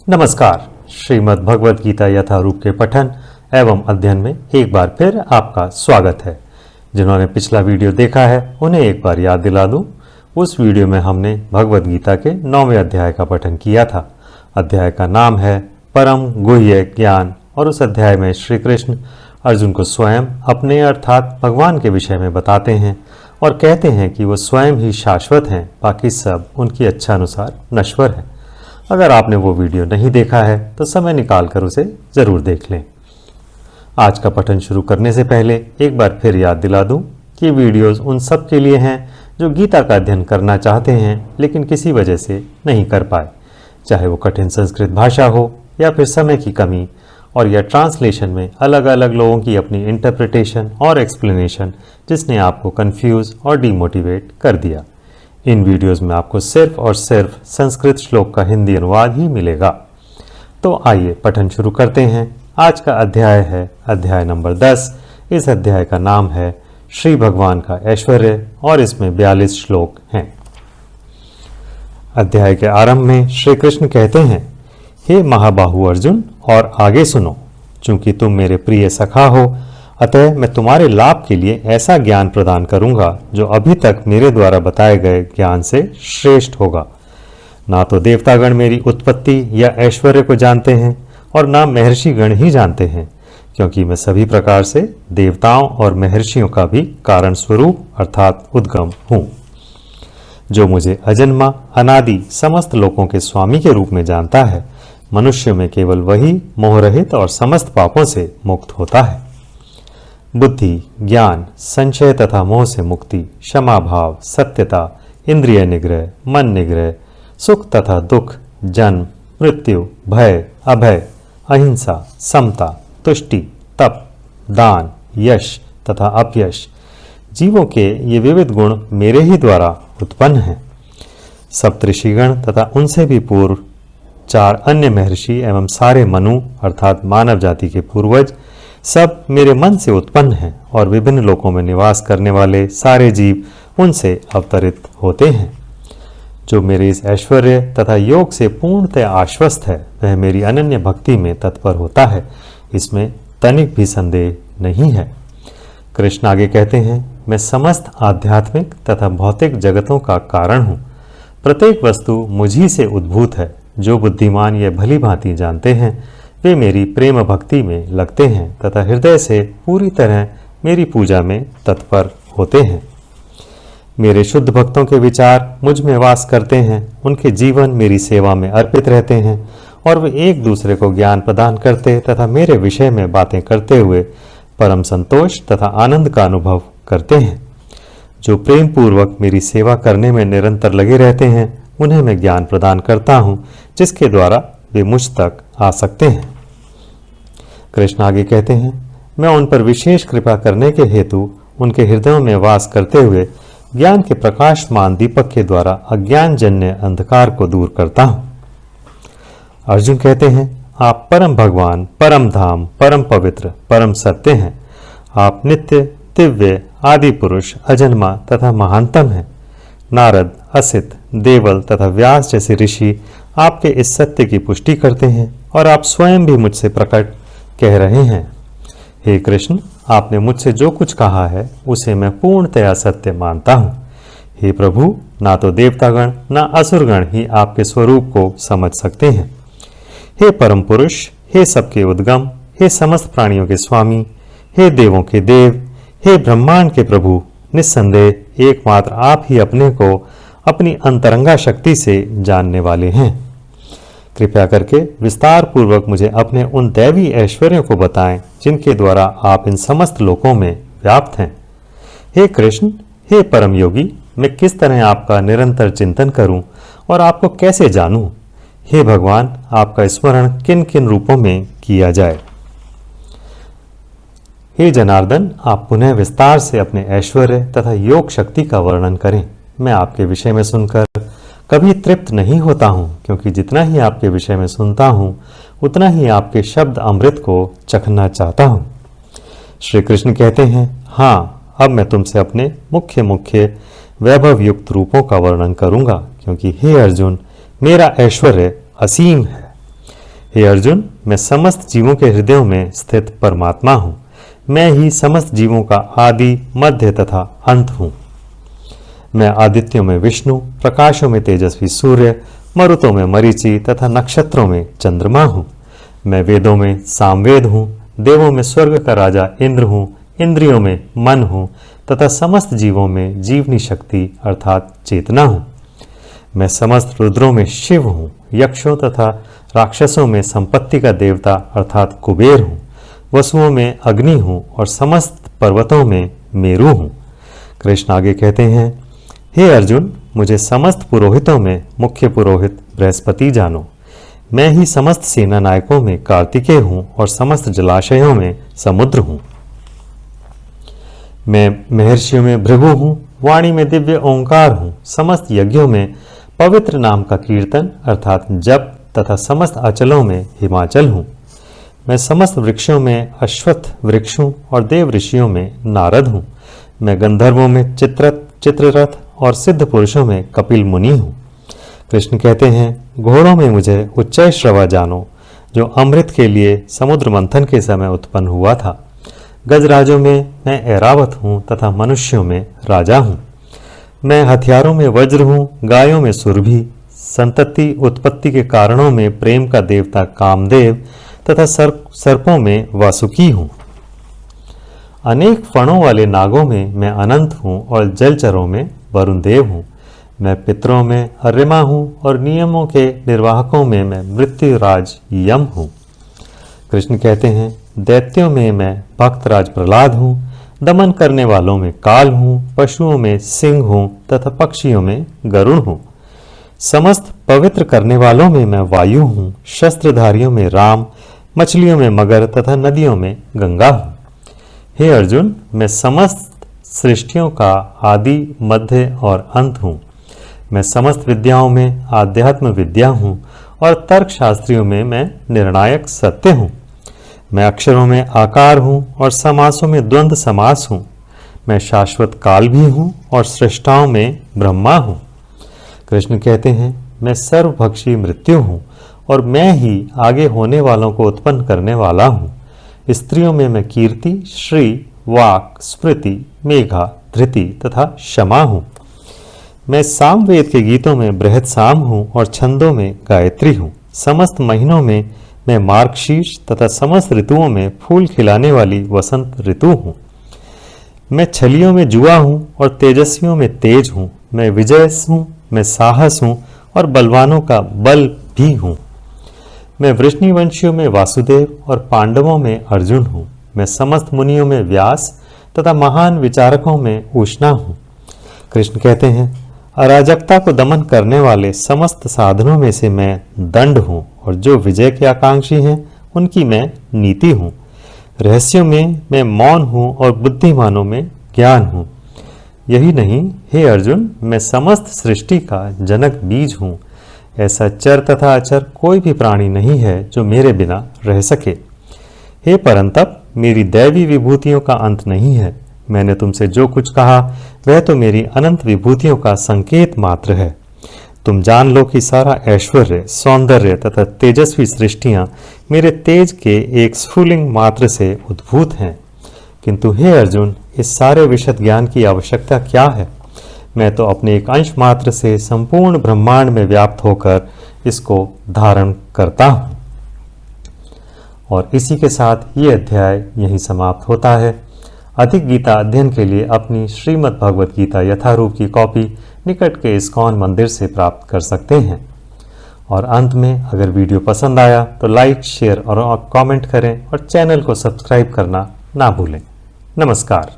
नमस्कार। श्रीमद् भगवद गीता यथारूप के पठन एवं अध्ययन में एक बार फिर आपका स्वागत है। जिन्होंने पिछला वीडियो देखा है उन्हें एक बार याद दिला दूं। उस वीडियो में हमने भगवद गीता के 9वें अध्याय का पठन किया था। अध्याय का नाम है परम गुह्य ज्ञान और उस अध्याय में श्री कृष्ण अर्जुन को स्वयं अपने अर्थात भगवान के विषय में बताते हैं और कहते हैं कि वो स्वयं ही शाश्वत हैं, बाकी सब उनकी इच्छा अनुसार नश्वर है। अगर आपने वो वीडियो नहीं देखा है तो समय निकाल कर उसे ज़रूर देख लें। आज का पठन शुरू करने से पहले एक बार फिर याद दिला दूं कि वीडियोस उन सब के लिए हैं जो गीता का अध्ययन करना चाहते हैं लेकिन किसी वजह से नहीं कर पाए, चाहे वो कठिन संस्कृत भाषा हो या फिर समय की कमी और या ट्रांसलेशन में अलग अलग लोगों की अपनी इंटरप्रिटेशन और एक्सप्लेनेशन जिसने आपको कंफ्यूज और डिमोटिवेट कर दिया। इन वीडियोस में आपको सिर्फ और सिर्फ संस्कृत श्लोक का हिंदी अनुवाद ही मिलेगा। तो आइए पठन शुरू करते हैं। आज का अध्याय है अध्याय नंबर 10। इस अध्याय का नाम है श्री भगवान का ऐश्वर्य और इसमें 42 श्लोक हैं। अध्याय के आरंभ में श्री कृष्ण कहते हैं, हे महाबाहु अर्जुन, और आगे सुनो। चूंकि तुम मेरे प्रिय सखा हो, अतः मैं तुम्हारे लाभ के लिए ऐसा ज्ञान प्रदान करूंगा जो अभी तक मेरे द्वारा बताए गए ज्ञान से श्रेष्ठ होगा। ना तो देवतागण मेरी उत्पत्ति या ऐश्वर्य को जानते हैं और ना महर्षिगण ही जानते हैं, क्योंकि मैं सभी प्रकार से देवताओं और महर्षियों का भी कारण स्वरूप अर्थात उद्गम हूँ। जो मुझे अजन्मा अनादि समस्त लोकों के स्वामी के रूप में जानता है, मनुष्य में केवल वही मोहरहित और समस्त पापों से मुक्त होता है। बुद्धि, ज्ञान, संशय तथा मोह से मुक्ति, क्षमा भाव, सत्यता, इंद्रिय निग्रह, मन निग्रह, सुख तथा दुख, जन्म, मृत्यु, भय, अभय, अहिंसा, समता, तुष्टि, तप, दान, यश तथा अपयश, जीवों के ये विविध गुण मेरे ही द्वारा उत्पन्न हैं। सप्तऋषिगण तथा उनसे भी पूर्व 4 अन्य महर्षि एवं सारे मनु अर्थात मानव जाति के पूर्वज सब मेरे मन से उत्पन्न हैं और विभिन्न लोकों में निवास करने वाले सारे जीव उनसे अवतरित होते हैं। जो मेरे इस ऐश्वर्य तथा योग से पूर्णतः आश्वस्त है वह मेरी अनन्य भक्ति में तत्पर होता है, इसमें तनिक भी संदेह नहीं है। कृष्ण आगे कहते हैं, मैं समस्त आध्यात्मिक तथा भौतिक जगतों का कारण हूँ। प्रत्येक वस्तु मुझी से उद्भूत है। जो बुद्धिमान यह भली भांति जानते हैं वे मेरी प्रेम भक्ति में लगते हैं तथा हृदय से पूरी तरह मेरी पूजा में तत्पर होते हैं। मेरे शुद्ध भक्तों के विचार मुझ में वास करते हैं। उनके जीवन मेरी सेवा में अर्पित रहते हैं और वे एक दूसरे को ज्ञान प्रदान करते तथा मेरे विषय में बातें करते हुए परम संतोष तथा आनंद का अनुभव करते हैं। जो प्रेम पूर्वक मेरी सेवा करने में निरंतर लगे रहते हैं उन्हें मैं ज्ञान प्रदान करता हूँ, जिसके द्वारा वे मुझ तक आ सकते हैं। कृष्ण आगे कहते हैं, मैं उन पर विशेष कृपा करने के हेतु उनके हृदयों में वास करते हुए ज्ञान के प्रकाशमान दीपक के द्वारा अज्ञान जन्य अंधकार को दूर करता हूँ। अर्जुन कहते हैं, आप परम भगवान, परम धाम, परम पवित्र, परम सत्य हैं। आप नित्य, दिव्य, आदि पुरुष, अजन्मा तथा महानतम हैं। नारद, असित, देवल तथा व्यास जैसे ऋषि आपके इस सत्य की पुष्टि करते हैं और आप स्वयं भी मुझसे प्रकट कह रहे हैं। हे कृष्ण, आपने मुझसे जो कुछ कहा है उसे मैं पूर्णतया सत्य मानता हूँ। हे प्रभु, ना तो देवतागण ना असुरगण ही आपके स्वरूप को समझ सकते हैं। हे परम पुरुष, हे सबके उद्गम, हे समस्त प्राणियों के स्वामी, हे देवों के देव, हे ब्रह्मांड के प्रभु, निस्संदेह एकमात्र आप ही अपने को अपनी अंतरंगा शक्ति से जानने वाले हैं। कृपया करके विस्तार पूर्वक मुझे अपने उन दैवी ऐश्वर्यों को बताएं जिनके द्वारा आप इन समस्त लोकों में व्याप्त हैं। हे कृष्ण, हे परम योगी, मैं किस तरह आपका निरंतर चिंतन करूं और आपको कैसे जानूं? हे भगवान, आपका स्मरण किन किन रूपों में किया जाए? हे जनार्दन, आप पुनः विस्तार से अपने ऐश्वर्य तथा योग शक्ति का वर्णन करें। मैं आपके विषय में सुनकर कभी तृप्त नहीं होता हूँ, क्योंकि जितना ही आपके विषय में सुनता हूँ उतना ही आपके शब्द अमृत को चखना चाहता हूँ। श्री कृष्ण कहते हैं, हाँ, अब मैं तुमसे अपने मुख्य मुख्य वैभव युक्त रूपों का वर्णन करूंगा, क्योंकि हे अर्जुन, मेरा ऐश्वर्य असीम है। हे अर्जुन, मैं समस्त जीवों के हृदयों में स्थित परमात्मा हूँ। मैं ही समस्त जीवों का आदि, मध्य तथा अंत हूँ। मैं आदित्यों में विष्णु, प्रकाशों में तेजस्वी सूर्य, मरुतों में मरीचि तथा नक्षत्रों में चंद्रमा हूँ। मैं वेदों में सामवेद हूँ, देवों में स्वर्ग का राजा इंद्र हूँ, इंद्रियों में मन हूँ तथा समस्त जीवों में जीवनी शक्ति अर्थात चेतना हूँ। मैं समस्त रुद्रों में शिव हूँ, यक्षों तथा राक्षसों में संपत्ति का देवता अर्थात कुबेर हूँ, वसुओं में अग्नि हूँ और समस्त पर्वतों में मेरु हूँ। कृष्ण आगे कहते हैं, हे अर्जुन, मुझे समस्त पुरोहितों में मुख्य पुरोहित बृहस्पति जानो। मैं ही समस्त सेना नायकों में कार्तिकेय हूँ और समस्त जलाशयों में समुद्र हूँ। मैं महर्षियों में भृगु हूँ, वाणी में दिव्य ओंकार हूँ, समस्त यज्ञों में पवित्र नाम का कीर्तन अर्थात जप तथा समस्त अचलों में हिमाचल हूँ। मैं समस्त वृक्षों में अश्वत्थ वृक्ष हूँ और देव ऋषियों में नारद हूँ। मैं गंधर्वों में चित्ररथ और सिद्ध पुरुषों में कपिल मुनि हूँ। कृष्ण कहते हैं, घोड़ों में मुझे उच्चय श्रवा जानो, जो अमृत के लिए समुद्र मंथन के समय उत्पन्न हुआ था। गजराजों में मैं ऐरावत हूँ तथा मनुष्यों में राजा हूँ। मैं हथियारों में वज्र हूँ, गायों में सुरभि, संतति उत्पत्ति के कारणों में प्रेम का देवता कामदेव तथा सर्पों में वासुकी हूँ। अनेक फणों वाले नागों में मैं अनंत हूँ और जलचरों में वरुण देव हूँ। मैं पितरों में अर्यमा हूँ और नियमों के निर्वाहकों में मैं मृत्युराज यम हूँ। कृष्ण कहते हैं, दैत्यों में मैं भक्तराज प्रहलाद हूँ, दमन करने वालों में काल हूँ, पशुओं में सिंह हूँ तथा पक्षियों में गरुड़ हूँ। समस्त पवित्र करने वालों में मैं वायु हूँ, शस्त्रधारियों में राम, मछलियों में मगर तथा नदियों में गंगा हूँ। हे अर्जुन, मैं समस्त सृष्टियों का आदि, मध्य और अंत हूँ। मैं समस्त विद्याओं में आध्यात्म विद्या हूँ और तर्क शास्त्रियों में मैं निर्णायक सत्य हूँ। मैं अक्षरों में आकार हूँ और समासों में द्वंद्व समास हूँ। मैं शाश्वत काल भी हूँ और सृष्टाओं में ब्रह्मा हूँ। कृष्ण कहते हैं, मैं सर्वभक्षी मृत्यु हूँ और मैं ही आगे होने वालों को उत्पन्न करने वाला हूँ। स्त्रियों में मैं कीर्ति, श्री, वाक, स्मृति, मेघा, धृति तथा क्षमा हूँ। मैं सामवेद के गीतों में बृहत साम हूँ और छंदों में गायत्री हूँ। समस्त महीनों में मैं मार्गशीर्ष तथा समस्त ऋतुओं में फूल खिलाने वाली वसंत ऋतु हूँ। मैं छलियों में जुआ हूँ और तेजस्वियों में तेज हूँ। मैं विजय हूँ, मैं साहस हूँ और बलवानों का बल भी हूँ। मैं वृष्णिवंशियों में वासुदेव और पांडवों में अर्जुन हूँ। मैं समस्त मुनियों में व्यास तथा महान विचारकों में उष्णा हूँ। कृष्ण कहते हैं, अराजकता को दमन करने वाले समस्त साधनों में से मैं दंड हूँ और जो विजय के आकांक्षी हैं उनकी मैं नीति हूँ। रहस्यों में मैं मौन हूँ और बुद्धिमानों में ज्ञान हूँ। यही नहीं, हे अर्जुन, मैं समस्त सृष्टि का जनक बीज हूँ। ऐसा चर तथा अचर कोई भी प्राणी नहीं है जो मेरे बिना रह सके। हे परंतप, मेरी दैवी विभूतियों का अंत नहीं है। मैंने तुमसे जो कुछ कहा वह तो मेरी अनंत विभूतियों का संकेत मात्र है। तुम जान लो कि सारा ऐश्वर्य, सौंदर्य तथा तेजस्वी सृष्टियां मेरे तेज के एक स्फुलिंग मात्र से उद्भूत हैं। किंतु हे अर्जुन, इस सारे विशद ज्ञान की आवश्यकता क्या है? मैं तो अपने एक अंश मात्र से संपूर्ण ब्रह्मांड में व्याप्त होकर इसको धारण करता हूँ। और इसी के साथ ये अध्याय यहीं समाप्त होता है। अधिक गीता अध्ययन के लिए अपनी श्रीमद् भगवत गीता यथारूप की कॉपी निकट के इस्कॉन मंदिर से प्राप्त कर सकते हैं। और अंत में अगर वीडियो पसंद आया तो लाइक, शेयर और कमेंट करें और चैनल को सब्सक्राइब करना ना भूलें। नमस्कार।